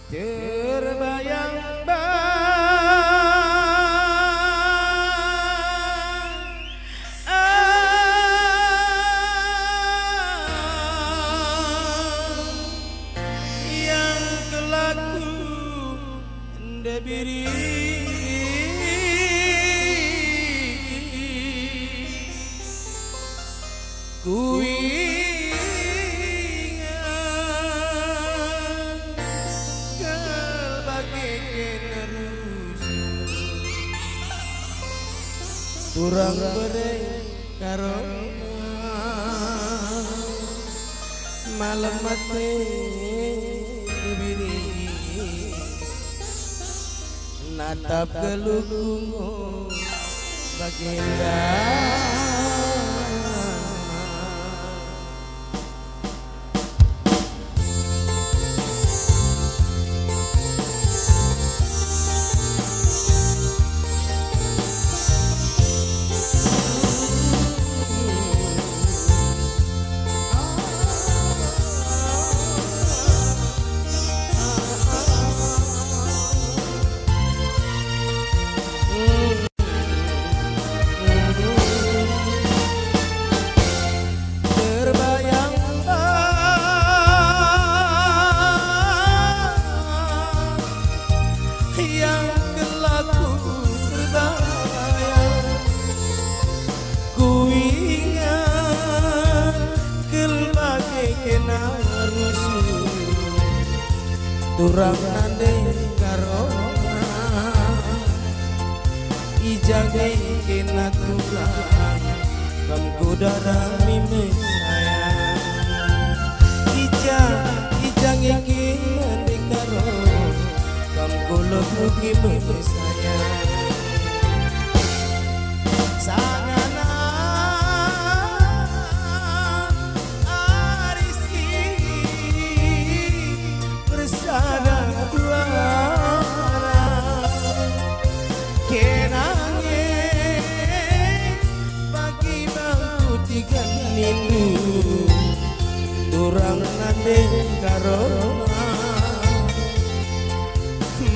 yang kelaku debiri ku ingat kelbagai nerus kurang bere karona malam mati bibiri natap gelungmu baginda. Turang nande karona ijange kena tulang kamkudara mime sayang ijange kena karona kamkulo mugi mime sayang turang nande karona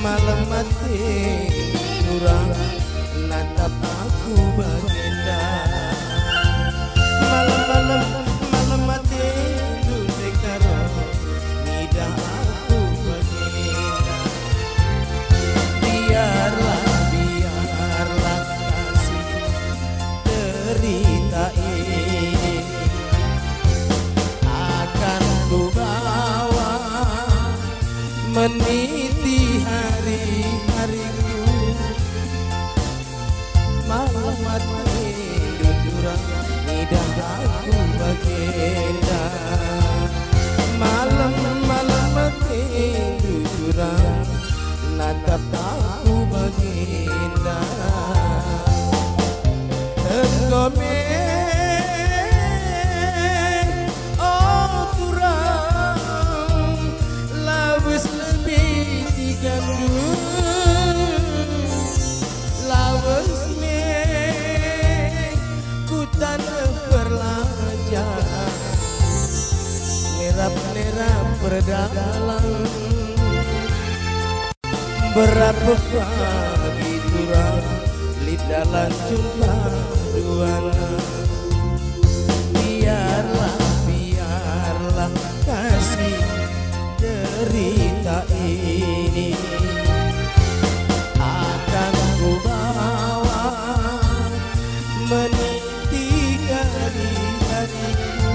malam mati turang natap aku baginda malam mati duduk karona nida aku baginda biarlah kasih derita ini ku bawa meniti hari-hariku malam mati durang nidah aku baginda malam mati durang natap aku baginda tergome nerap berdalam berapa pagi turang lidalan jumpa duana biarlah kasih derita ini akan ku bawa meniti hari-hariku.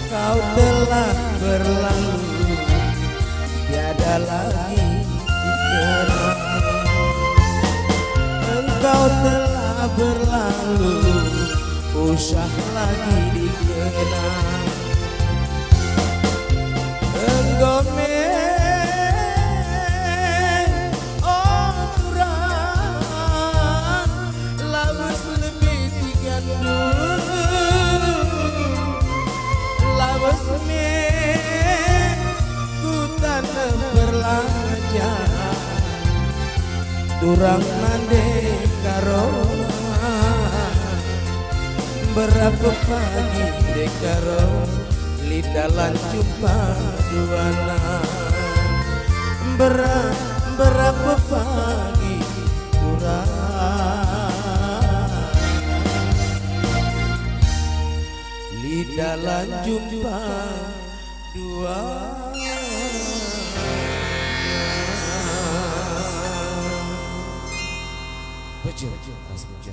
Kau telah berlalu, tiada lagi dikenang. Engkau telah berlalu, usah lagi dikenang. Enggome oh kurang lawas lebih tiga lawas ku tanah berlanjut durang nande karona berapa pagi dekaro lidalan jumpa duana berapa pagi durang lidalan jumpa dua Bejo, ras bejo,